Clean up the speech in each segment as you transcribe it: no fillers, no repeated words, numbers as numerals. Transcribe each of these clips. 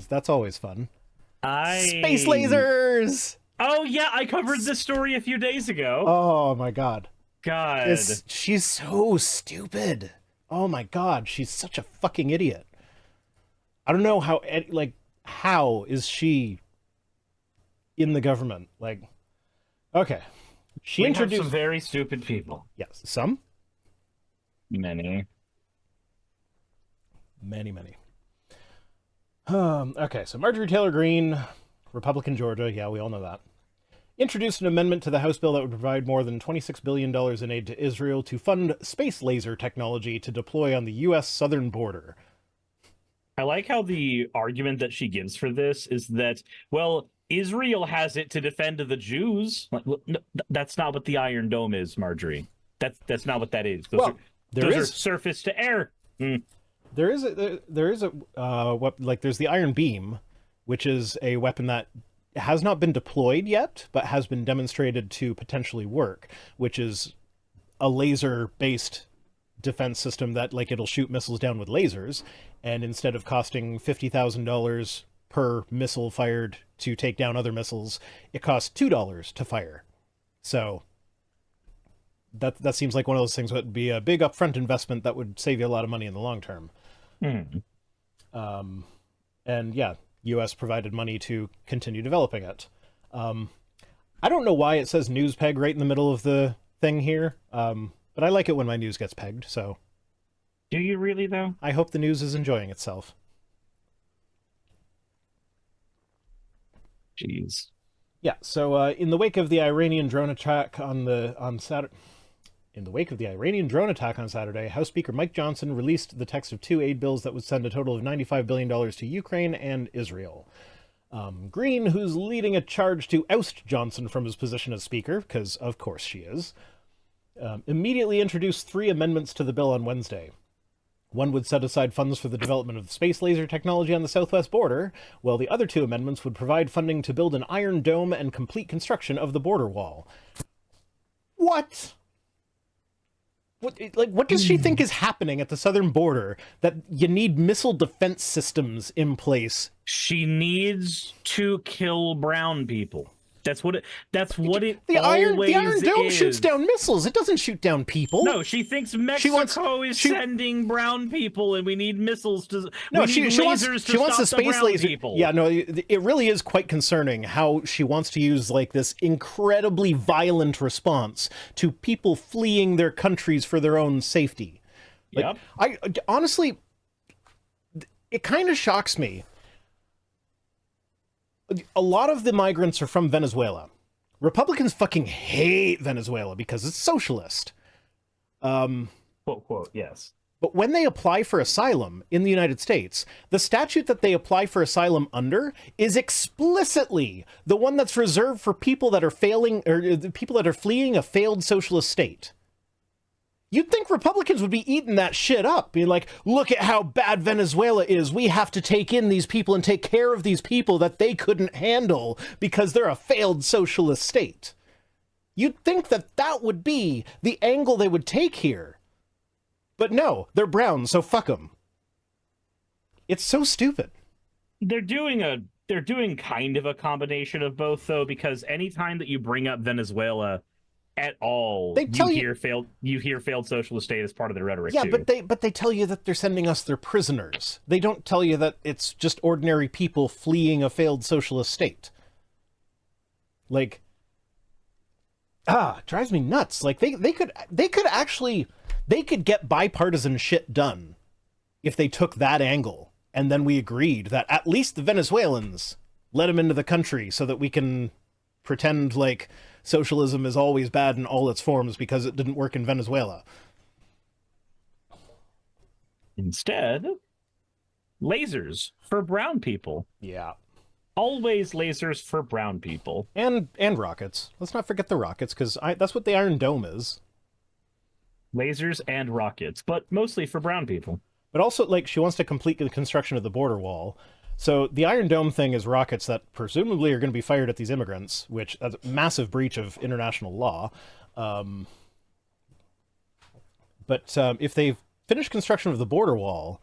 That's always fun. Space lasers! Oh, yeah, I covered this story a few days ago. Oh, my God. God. She's so stupid. Oh, my God. She's such a fucking idiot. I don't know how, like, how is she in the government? Like, okay. We introduced some very stupid people. Yes, some? Many. Many. Okay, so Marjorie Taylor Greene, Republican Georgia, yeah, we all know that, introduced an amendment to the House bill that would provide more than $26 billion in aid to Israel to fund space laser technology to deploy on the U.S. southern border. I like how the argument that she gives for this is that, well, Israel has it to defend the Jews. Like, no, that's not what the Iron Dome is, Marjorie. That's not what that is. Those are surface to air. There's the Iron Beam, which is a weapon that has not been deployed yet, but has been demonstrated to potentially work, which is a laser-based defense system that, like, it'll shoot missiles down with lasers, and instead of costing $50,000 per missile fired to take down other missiles, it costs $2 to fire. So that seems like one of those things that would be a big upfront investment that would save you a lot of money in the long term. And yeah, U.S. provided money to continue developing it. I don't know why it says news peg right in the middle of the thing here, but I like it when my news gets pegged, so... Do you really, though? I hope the news is enjoying itself. Jeez. Yeah, so in the wake of the Iranian drone attack on Saturday... In the wake of the Iranian drone attack on Saturday, House Speaker Mike Johnson released the text of 2 aid bills that would send a total of $95 billion to Ukraine and Israel. Greene, who's leading a charge to oust Johnson from his position as Speaker, because of course she is, immediately introduced 3 amendments to the bill on Wednesday. One would set aside funds for the development of space laser technology on the southwest border, while the other 2 amendments would provide funding to build an Iron Dome and complete construction of the border wall. What? What does she think is happening at the southern border that you need missile defense systems in place? She needs to kill brown people. That's what it the Iron Dome is. shoots down missiles. It doesn't shoot down people. No, she thinks Mexico is sending brown people, and we need missiles to. No, she wants the space laser. People. Yeah, no, it really is quite concerning how she wants to use like this incredibly violent response to people fleeing their countries for their own safety. Like, I honestly, it kind of shocks me. A lot of the migrants are from Venezuela. Republicans fucking hate Venezuela because it's socialist. Quote, yes. But when they apply for asylum in the United States, the statute that they apply for asylum under is explicitly the one that's reserved for people that are failing, or the people that are fleeing a failed socialist state. You'd think Republicans would be eating that shit up, being like, look at how bad Venezuela is. We have to take in these people and take care of these people that they couldn't handle because they're a failed socialist state. You'd think that that would be the angle they would take here. But no, they're brown, so fuck them. It's so stupid. They're doing kind of a combination of both, though, because anytime that you bring up Venezuela at all, you hear failed socialist state as part of their rhetoric. Yeah, too. but they tell you that they're sending us their prisoners. They don't tell you that it's just ordinary people fleeing a failed socialist state. Like, it drives me nuts. Like they could get bipartisan shit done if they took that angle, and then we agreed that at least the Venezuelans let them into the country so that we can pretend like socialism is always bad in all its forms because it didn't work in Venezuela. Instead, lasers for brown people. Yeah. Always lasers for brown people. And rockets. Let's not forget the rockets, because that's what the Iron Dome is. Lasers and rockets, but mostly for brown people. But also, like, she wants to complete the construction of the border wall. So the Iron Dome thing is rockets that presumably are going to be fired at these immigrants, which is a massive breach of international law. But if they finish construction of the border wall,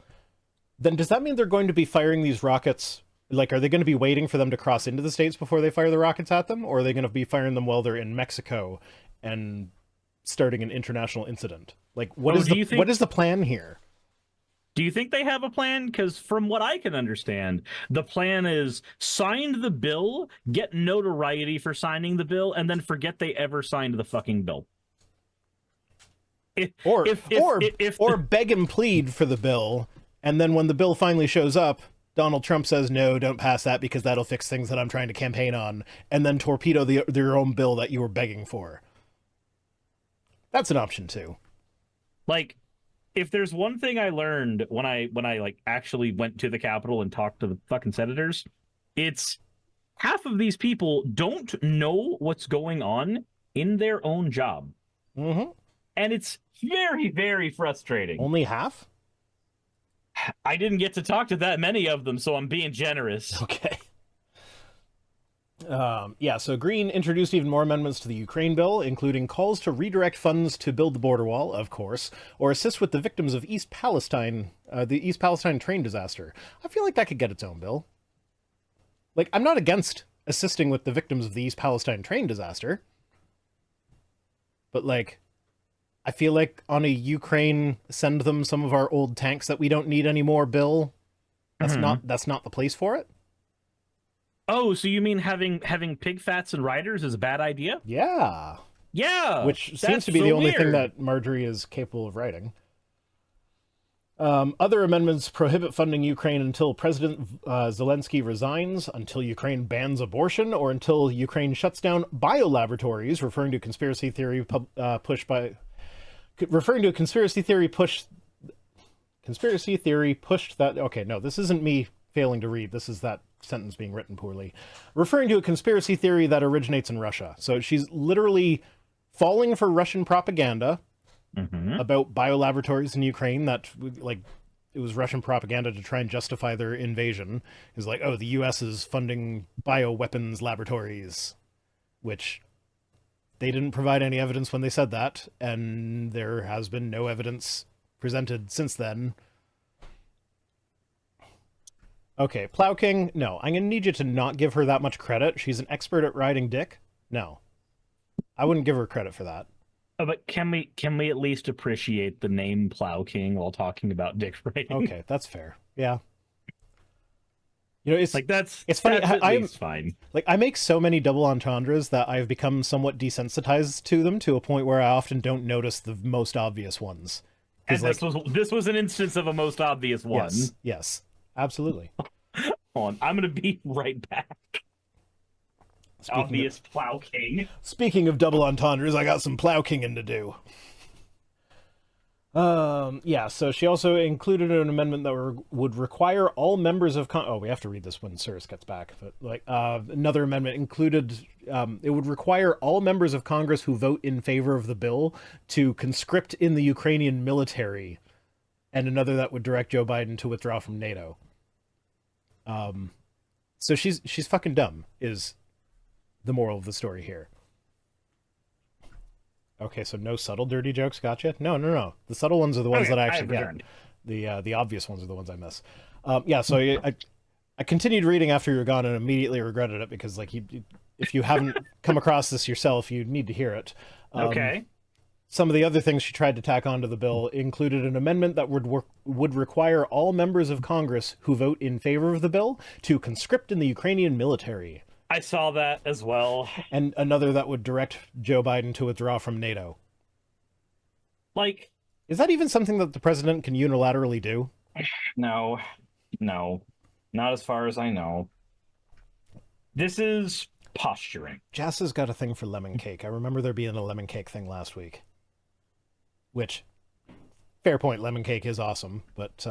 then does that mean they're going to be firing these rockets Like, are they going to be waiting for them to cross into the States before they fire the rockets at them? Or are they going to be firing them while they're in Mexico and starting an international incident? Like, what is the plan here? Do you think they have a plan? Because from what I can understand, the plan is sign the bill, get notoriety for signing the bill, and then forget they ever signed the fucking bill. Or beg and plead for the bill, and then when the bill finally shows up, Donald Trump says, no, don't pass that because that'll fix things that I'm trying to campaign on, and then torpedo their own bill that you were begging for. That's an option too. Like, if there's one thing I learned when I like actually went to the Capitol and talked to the fucking senators, it's half of these people don't know what's going on in their own job. Mm-hmm. And it's very, very frustrating. Only half? I didn't get to talk to that many of them, so I'm being generous. Okay. Yeah, so Green introduced even more amendments to the Ukraine bill, including calls to redirect funds to build the border wall, of course, or assist with the victims of the East Palestine train disaster. I feel like that could get its own bill. Like, I'm not against assisting with the victims of the East Palestine train disaster. But, like, I feel like on a Ukraine send them some of our old tanks that we don't need anymore bill, that's not the place for it. Oh, so you mean having pig fats and riders is a bad idea? Yeah. Yeah. Which seems to be the only thing that Marjorie is capable of writing. Other amendments prohibit funding Ukraine until President Zelensky resigns, until Ukraine bans abortion, or until Ukraine shuts down biolaboratories, referring to a conspiracy theory pushed that... Okay, no, this isn't me failing to read. This is that sentence being written poorly. Referring to a conspiracy theory that originates in Russia. So she's literally falling for Russian propaganda about biolaboratories in Ukraine that, like, it was Russian propaganda to try and justify their invasion. Is like, oh, the U.S. is funding bioweapons laboratories, which they didn't provide any evidence when they said that, and there has been no evidence presented since then. Okay, Plow King, no. I'm going to need you to not give her that much credit. She's an expert at riding dick. No. I wouldn't give her credit for that. Oh, but can we at least appreciate the name Plow King while talking about dick riding? Okay, that's fair. Yeah. You know, it's like it's funny. I'm fine. Like, I make so many double entendres that I've become somewhat desensitized to them to a point where I often don't notice the most obvious ones. And this was an instance of a most obvious one. Yes. Absolutely. Hold on, I'm going to be right back. Obvious Plow King. Speaking of double entendres, I got some Plow Kinging to do. Yeah, so she also included an amendment that would require all members of oh, we have to read this when Suris gets back. But like, another amendment included, it would require all members of Congress who vote in favor of the bill to conscript in the Ukrainian military, and another that would direct Joe Biden to withdraw from NATO. So she's fucking dumb, is the moral of the story here. Okay, so no subtle dirty jokes, gotcha? No. The subtle ones are the ones that I actually get. The obvious ones are the ones I miss. Yeah, so I continued reading after you were gone and immediately regretted it because, like, if you haven't come across this yourself, you need to hear it. Okay. Some of the other things she tried to tack onto the bill included an amendment that would require all members of Congress who vote in favor of the bill to conscript in the Ukrainian military. I saw that as well. And another that would direct Joe Biden to withdraw from NATO. Like, is that even something that the president can unilaterally do? No. Not as far as I know. This is posturing. Jassa's got a thing for lemon cake. I remember there being a lemon cake thing last week. Which, fair point, lemon cake is awesome, but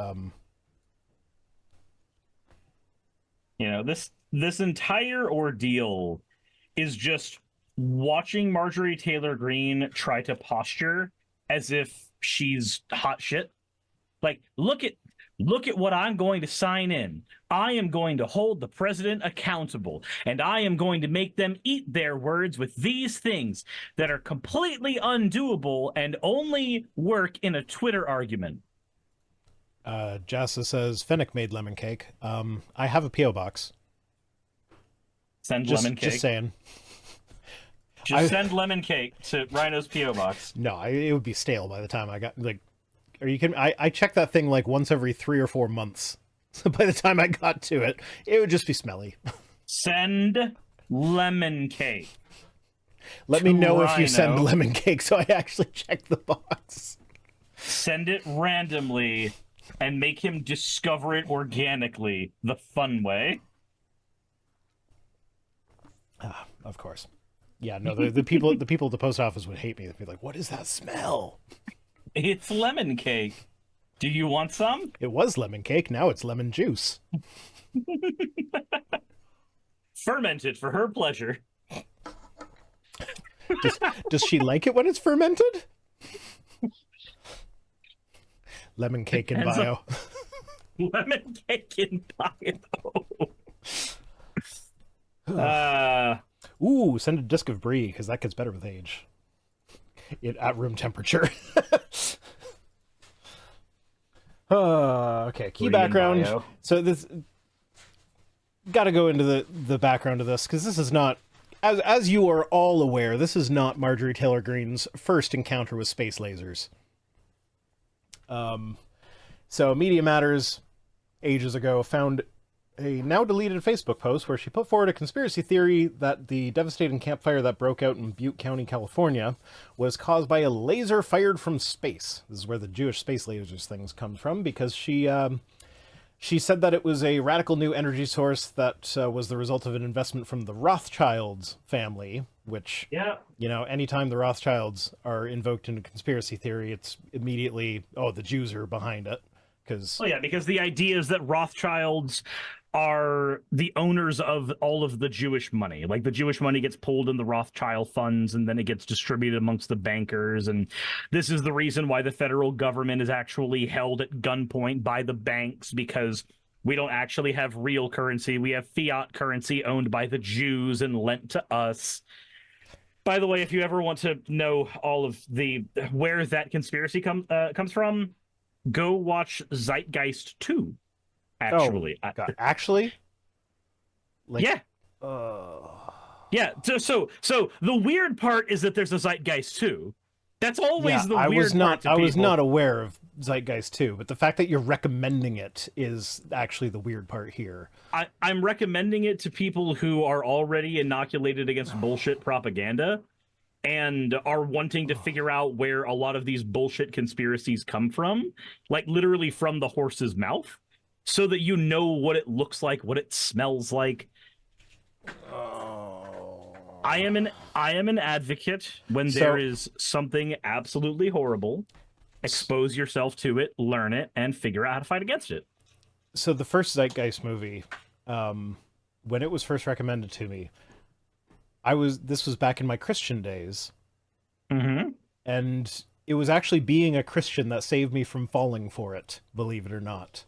you know, this entire ordeal is just watching Marjorie Taylor Greene try to posture as if she's hot shit. Like, look at what I'm going to sign in. I am going to hold the president accountable, and I am going to make them eat their words with these things that are completely undoable and only work in a Twitter argument. Jassa says Fennec made lemon cake. I have a P.O. box. Send lemon cake. Just saying. Send lemon cake to Rhino's P.O. box. No, it would be stale by the time I got, like, are you kidding? I check that thing like once every 3 or 4 months. So by the time I got to it, it would just be smelly. Send lemon cake. Let me know if you send lemon cake so I actually check the box. Send it randomly and make him discover it organically the fun way. Of course. Yeah, no, the people at the post office would hate me. They'd be like, "What is that smell?" It's lemon cake. Do you want some? It was lemon cake, now it's lemon juice. Fermented for her pleasure. Does she like it when it's fermented? Lemon cake in bio. Lemon cake in bio. Ooh, send a disc of brie, because that gets better with age. At room temperature. Okay, key background. So this got to go into the background of this, because this is not, as you are all aware, this is not Marjorie Taylor Greene's first encounter with space lasers. So Media Matters, ages ago, found a now deleted Facebook post where she put forward a conspiracy theory that the devastating campfire that broke out in Butte County, California, was caused by a laser fired from space. This is where the Jewish space lasers things comes from, because she said that it was a radical new energy source that was the result of an investment from the Rothschilds family, which, you know, anytime the Rothschilds are invoked in a conspiracy theory, it's immediately, oh, the Jews are behind it. Because the idea is that Rothschilds are the owners of all of the Jewish money. Like, the Jewish money gets pulled in the Rothschild funds, and then it gets distributed amongst the bankers. And this is the reason why the federal government is actually held at gunpoint by the banks, because we don't actually have real currency. We have fiat currency owned by the Jews and lent to us. By the way, if you ever want to know all of where that conspiracy comes from, go watch Zeitgeist 2. Actually, God. Actually, like, yeah, yeah. So the weird part is that there's a Zeitgeist 2. That's always the weird part. I was not aware of Zeitgeist 2, but the fact that you're recommending it is actually the weird part here. I'm recommending it to people who are already inoculated against bullshit propaganda and are wanting to figure out where a lot of these bullshit conspiracies come from, like literally from the horse's mouth, so that you know what it looks like, what it smells like. I am an advocate when there is something absolutely horrible. Expose yourself to it, learn it, and figure out how to fight against it. So the first Zeitgeist movie, when it was first recommended to me, this was back in my Christian days. Mm-hmm. And it was actually being a Christian that saved me from falling for it, believe it or not.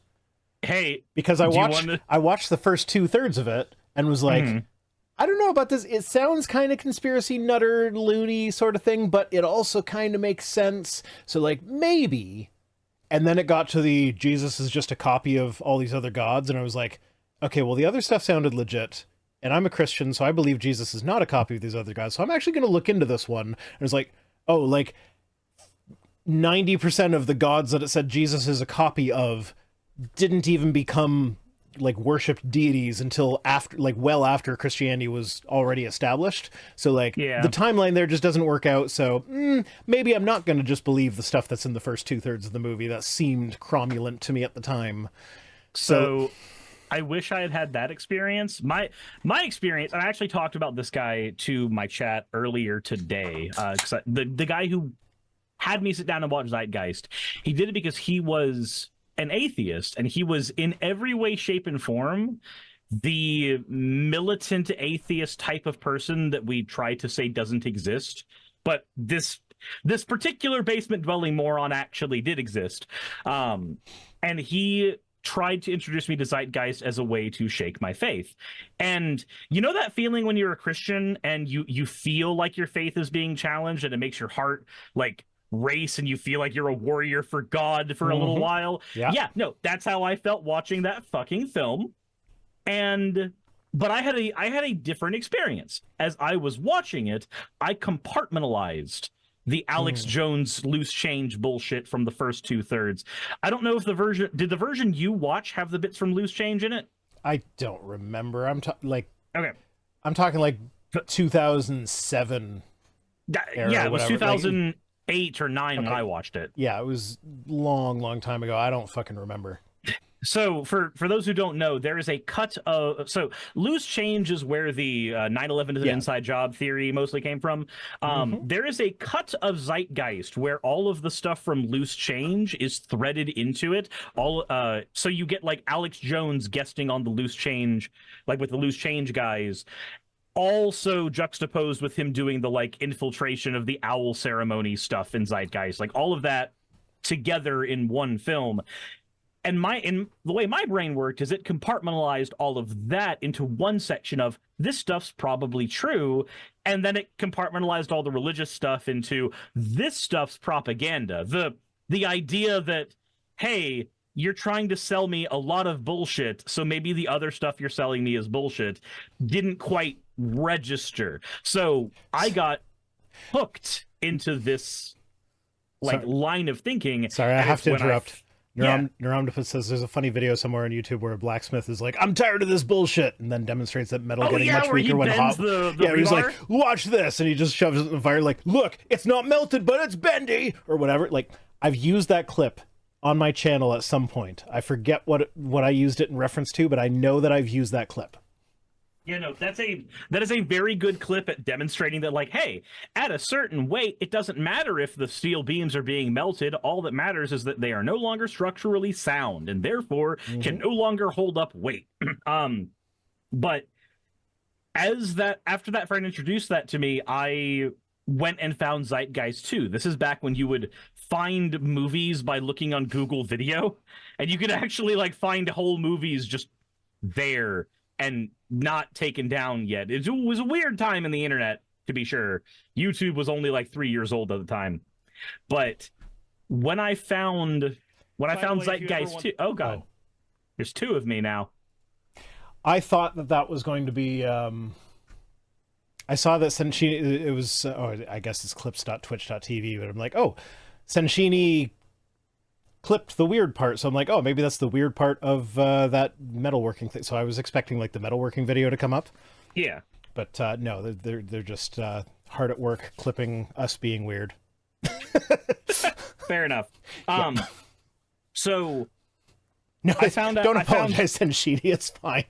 Hey, because I watched the first 2/3 of it and was like, I don't know about this. It sounds kind of conspiracy nutter, loony sort of thing, but it also kind of makes sense. So, like, maybe. And then it got to the Jesus is just a copy of all these other gods, and I was like, okay, well, the other stuff sounded legit, and I'm a Christian, so I believe Jesus is not a copy of these other gods. So I'm actually going to look into this one. And it was like, oh, like 90% of the gods that it said Jesus is a copy of didn't even become like worshipped deities until after, like, well after Christianity was already established. So like the timeline there just doesn't work out. So maybe I'm not going to just believe the stuff that's in the first 2/3 of the movie that seemed cromulent to me at the time. So I wish I had had that experience. My experience, and I actually talked about this guy to my chat earlier today, because the guy who had me sit down and watch Zeitgeist, he did it because he was an atheist, and he was in every way, shape, and form the militant atheist type of person that we try to say doesn't exist. But this particular basement dwelling moron actually did exist. And he tried to introduce me to Zeitgeist as a way to shake my faith. And you know that feeling when you're a Christian and you feel like your faith is being challenged and it makes your heart like race and you feel like you're a warrior for God for a little while. Yeah. No, that's how I felt watching that fucking film. But I had a different experience. As I was watching it, I compartmentalized the Alex Jones loose change bullshit from the first 2/3. I don't know if the version you watch have the bits from loose change in it? I don't remember. I'm okay. I'm talking like 2007. Yeah, it was 2008 or 9 when I watched it. Yeah, it was long time ago. I don't fucking remember. So for those who don't know, there is a cut of loose change is where the 9/11 is an inside job theory mostly came from. There is a cut of Zeitgeist where all of the stuff from loose change is threaded into it. So you get like Alex Jones guesting on the loose change, like with the loose change guys, also juxtaposed with him doing the like infiltration of the owl ceremony stuff in Zeitgeist, like all of that together in one film. And the way my brain worked is it compartmentalized all of that into one section of this stuff's probably true, and then it compartmentalized all the religious stuff into this stuff's propaganda. The idea that, hey, you're trying to sell me a lot of bullshit, so maybe the other stuff you're selling me is bullshit, didn't quite register. So I got hooked into this line of thinking. Sorry, I have to interrupt. Neuromdipus says there's a funny video somewhere on YouTube where a blacksmith is like, I'm tired of this bullshit, and then demonstrates that metal getting much weaker when hot. He's like, watch this, and he just shoves it in the fire like, look, it's not melted, but it's bendy, or whatever. Like, I've used that clip on my channel at some point. I forget what I used it in reference to, but I know that I've used that clip. Yeah, no, that is a very good clip at demonstrating that, like, hey, at a certain weight, it doesn't matter if the steel beams are being melted. All that matters is that they are no longer structurally sound and therefore can no longer hold up weight. But after that friend introduced that to me, I went and found Zeitgeist 2. This is back when you would find movies by looking on Google Video, and you could actually like find whole movies just there and not taken down yet. It was a weird time in the internet, to be sure. YouTube was only like 3 years old at the time. But when I found Zeitgeist 2, oh god, there's two of me now. I thought that was going to be I saw that Senshini, it was I guess it's clips.twitch.tv, but I'm like, oh, Senshini clipped the weird part, so I'm like, oh, maybe that's the weird part of that metalworking thing. So I was expecting like the metalworking video to come up. Yeah, but no, they're just hard at work clipping us being weird. Fair enough. So no, don't apologize, Senshini. It's fine.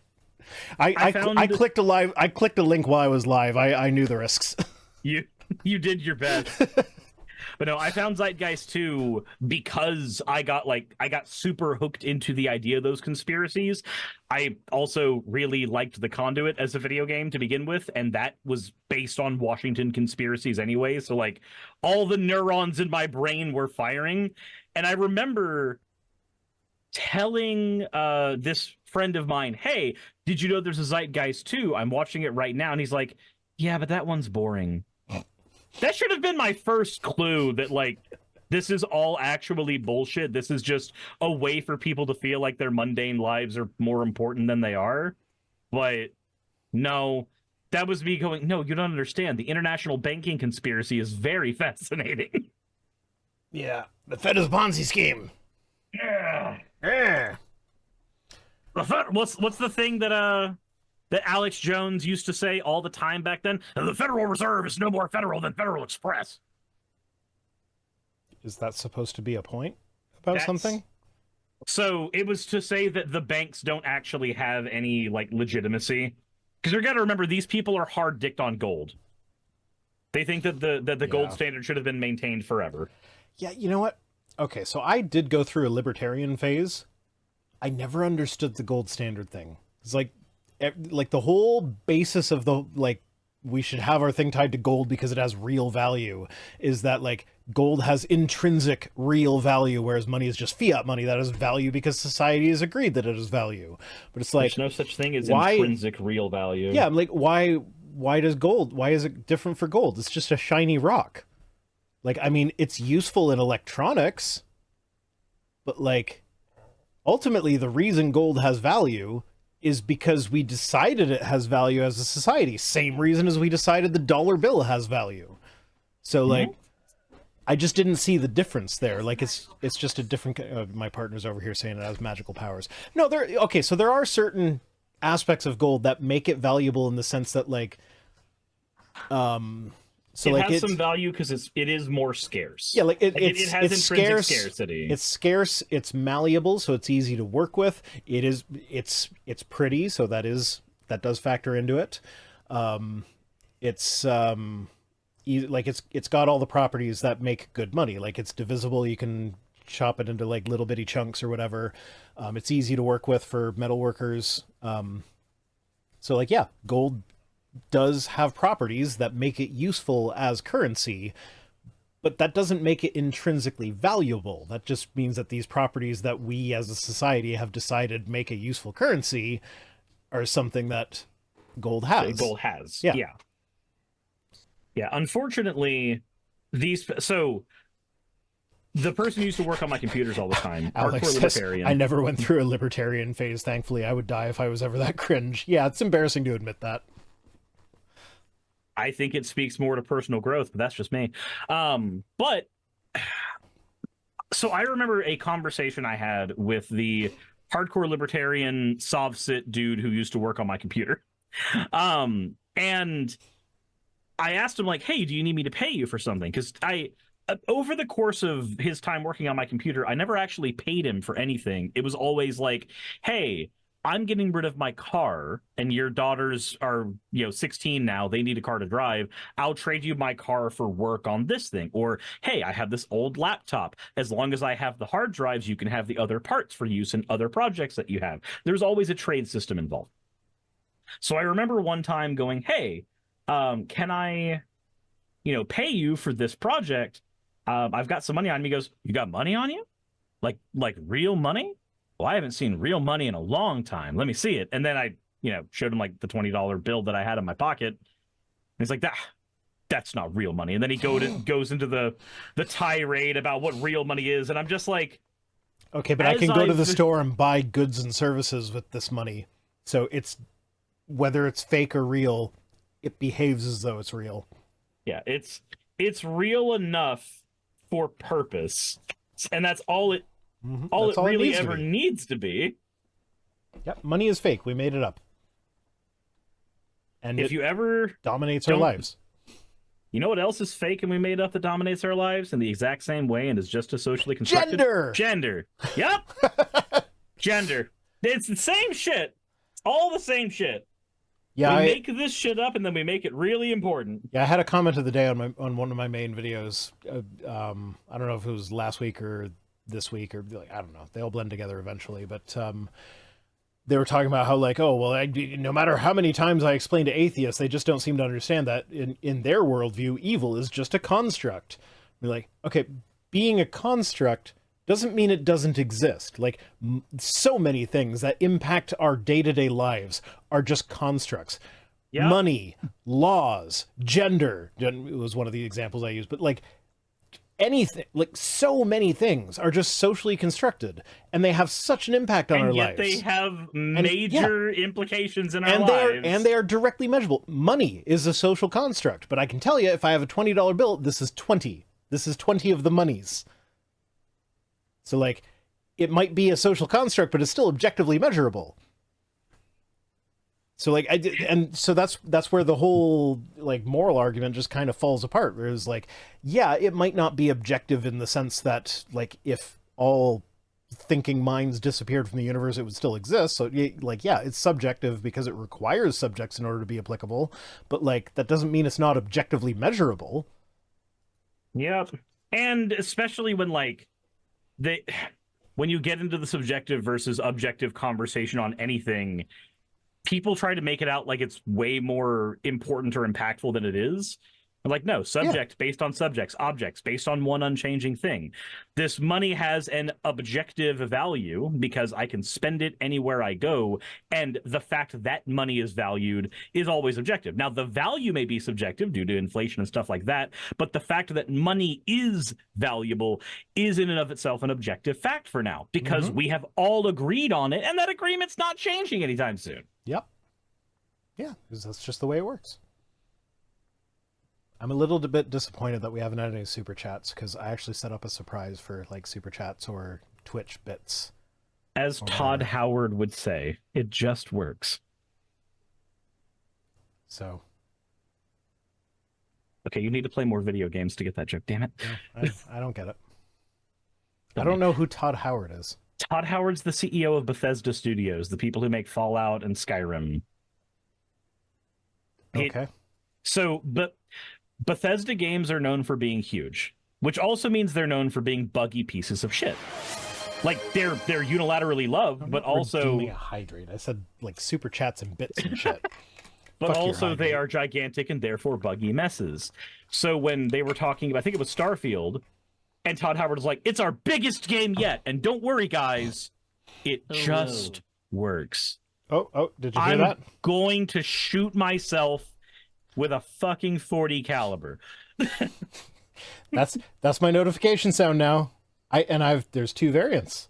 I clicked a link while I was live. I knew the risks. You did your best. But no, I found Zeitgeist 2 because I got super hooked into the idea of those conspiracies. I also really liked The Conduit as a video game to begin with, and that was based on Washington conspiracies anyway. So like all the neurons in my brain were firing. And I remember telling this friend of mine, hey, did you know there's a Zeitgeist 2? I'm watching it right now. And he's like, yeah, but that one's boring. That should have been my first clue that, like, this is all actually bullshit. This is just a way for people to feel like their mundane lives are more important than they are. But no, that was me going, no, you don't understand. The international banking conspiracy is very fascinating. Yeah, the Fed is a Ponzi scheme. Yeah. Yeah. What's the thing that Alex Jones used to say all the time back then? The Federal Reserve is no more federal than Federal Express. Is that supposed to be a point about something? So it was to say that the banks don't actually have any like legitimacy. Because you got to remember, these people are hard-dicked on gold. They think that the gold standard should have been maintained forever. Yeah, you know what? Okay, so I did go through a libertarian phase. I never understood the gold standard thing. It's like the whole basis of the, like, we should have our thing tied to gold because it has real value, is that, like, gold has intrinsic real value, whereas money is just fiat money that has value because society has agreed that it has value. But it's like, there's no such thing as intrinsic real value. Yeah, I'm like, why is it different for gold? It's just a shiny rock. Like, I mean, it's useful in electronics, but like, ultimately the reason gold has value is because we decided it has value as a society. Same reason as we decided the dollar bill has value. So like, I just didn't see the difference there. Like, it's just a different. My partner's over here saying it has magical powers. No, okay. So there are certain aspects of gold that make it valuable in the sense that like, so it like has some value because it is more scarce. Yeah, like it has it's intrinsic scarce, scarcity. It's scarce. It's malleable, so it's easy to work with. It's pretty, so that does factor into it. It's like it's got all the properties that make good money. Like it's divisible. You can chop it into like little bitty chunks or whatever. It's easy to work with for metal workers. So like yeah, gold does have properties that make it useful as currency, but that doesn't make it intrinsically valuable. That just means that these properties that we as a society have decided make a useful currency are something that gold has. Gold has. Yeah. Yeah. Unfortunately, so the person who used to work on my computers all the time, Alex hardcore says, libertarian. I never went through a libertarian phase, thankfully. I would die if I was ever that cringe. Yeah, it's embarrassing to admit that. I think it speaks more to personal growth, but that's just me. But so I remember a conversation I had with the hardcore libertarian sovsit dude who used to work on my computer. And I asked him like, hey, do you need me to pay you for something? Because over the course of his time working on my computer, I never actually paid him for anything. It was always like, hey, I'm getting rid of my car and your daughters are, 16 now. They need a car to drive. I'll trade you my car for work on this thing. Or, hey, I have this old laptop. As long as I have the hard drives, you can have the other parts for use in other projects that you have. There's always a trade system involved. So I remember one time going, hey, can I, pay you for this project? I've got some money on me. He goes, you got money on you? Like real money? Well, I haven't seen real money in a long time. Let me see it. And then I, showed him like the $20 bill that I had in my pocket. And he's like, that's not real money. And then he goes into the tirade about what real money is. And I'm just like, okay, but I can go to the store and buy goods and services with this money. So it's, whether it's fake or real, it behaves as though it's real. Yeah, it's real enough for purpose. And that's all it really ever needs to be. Yep, money is fake. We made it up. And if you ever dominates our lives. You know what else is fake and we made up that dominates our lives in the exact same way and is just as socially constructed? Gender. Yep. Gender. It's the same shit. It's all the same shit. Yeah, we make this shit up and then we make it really important. Yeah, I had a comment of the day on one of my main videos. I don't know if it was last week or this week or like, I don't know. They all blend together eventually, but they were talking about how like, oh well, no matter how many times I explain to atheists, they just don't seem to understand that in their worldview, evil is just a construct. We're like, okay, being a construct doesn't mean it doesn't exist. Like so many things that impact our day-to-day lives are just constructs. Yep. Money, laws, gender was one of the examples I used, but like anything, like so many things are just socially constructed and they have such an impact on our lives. And yet they have major implications in our lives. And they are directly measurable. Money is a social construct, but I can tell you if I have a $20 bill, this is 20. This is 20 of the monies. So, like, it might be a social construct, but it's still objectively measurable. So, like, so that's where the whole, like, moral argument just kind of falls apart. Where it's like, yeah, it might not be objective in the sense that, like, if all thinking minds disappeared from the universe, it would still exist. So, like, yeah, it's subjective because it requires subjects in order to be applicable. But, like, that doesn't mean it's not objectively measurable. Yep. And especially when, like, when you get into the subjective versus objective conversation on anything, people try to make it out like it's way more important or impactful than it is. Like, no, subject based on subjects, objects based on one unchanging thing. This money has an objective value because I can spend it anywhere I go, and the fact that money is valued is always objective. Now, the value may be subjective due to inflation and stuff like that, but the fact that money is valuable is in and of itself an objective fact for now, because we have all agreed on it, and that agreement's not changing anytime soon. Yep. Yeah, because that's just the way it works. I'm a little bit disappointed that we haven't had any super chats, because I actually set up a surprise for like super chats or Twitch bits. As Todd Howard would say, it just works. So. Okay, you need to play more video games to get that joke. Damn it. No, I don't get it. I don't know who Todd Howard is. Todd Howard's the CEO of Bethesda Studios, the people who make Fallout and Skyrim. Okay. But Bethesda games are known for being huge, which also means they're known for being buggy pieces of shit. Like, they're unilaterally loved, but also a hydrate. I said like super chats and bits and shit. But also they are gigantic and therefore buggy messes. So when they were talking about, I think it was Starfield, and Todd Howard was like, "It's our biggest game yet, and don't worry, guys, it just works." Oh, did you hear that? I'm going to shoot myself with a fucking .40 caliber. That's my notification sound now. There's 2 variants.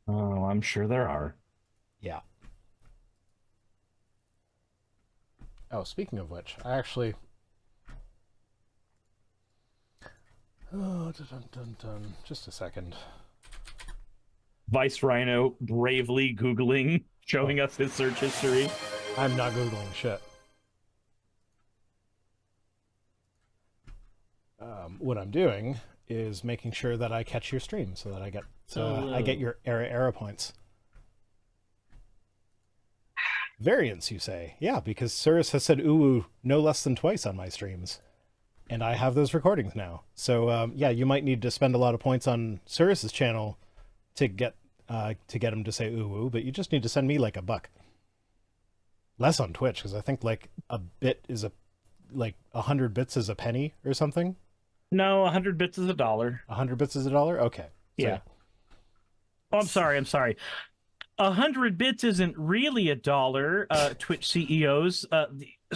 Oh, I'm sure there are. Yeah. Oh, speaking of which, I actually. Oh, just a second. Vice Rhino bravely Googling, showing us his search history. I'm not Googling shit. What I'm doing is making sure that I catch your stream so that I get your era points. Variants, you say? Yeah, because Suris has said ooh no less than twice on my streams, and I have those recordings now. So yeah, you might need to spend a lot of points on Suris's channel to get him to say ooh, but you just need to send me like $1. Less on Twitch, because I think like a bit is 100 bits is a penny or something. No, 100 bits is $1. 100 bits is $1? Okay. Yeah. Oh, I'm sorry. 100 bits isn't really $1, Twitch CEOs.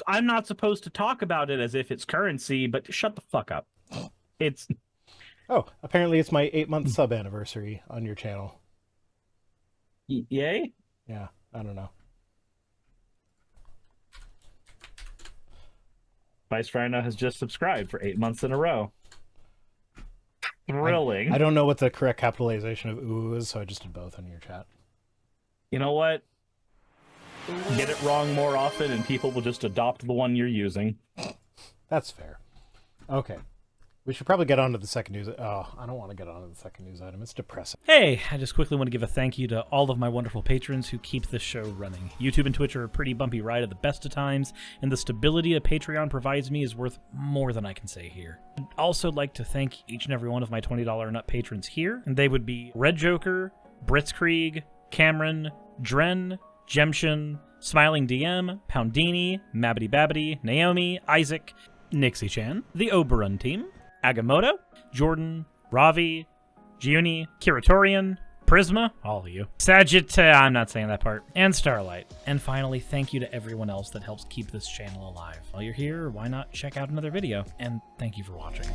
I'm not supposed to talk about it as if it's currency, but shut the fuck up. It's... Oh, apparently it's my 8-month sub anniversary on your channel. Yay? Yeah, I don't know. Vice Rhino has just subscribed for 8 months in a row. Thrilling. I don't know what the correct capitalization of ooh is, so I just did both in your chat. You know what? Get it wrong more often and people will just adopt the one you're using. That's fair. Okay. We should probably get on to the second news. Oh, I don't want to get on to the second news item. It's depressing. Hey, I just quickly want to give a thank you to all of my wonderful patrons who keep this show running. YouTube and Twitch are a pretty bumpy ride at the best of times, and the stability a Patreon provides me is worth more than I can say here. I'd also like to thank each and every one of my $20 and up patrons here, and they would be Red Joker, Britzkrieg, Cameron, Dren, Jemshin, Smiling DM, Poundini, Mabbity Babbity, Naomi, Isaac, Nixie-chan, the Oberon team, Agamotto, Jordan, Ravi, Giuni, Kiratorian, Prisma, all of you, Sajit, I'm not saying that part, and Starlight. And finally, thank you to everyone else that helps keep this channel alive. While you're here, why not check out another video? And thank you for watching.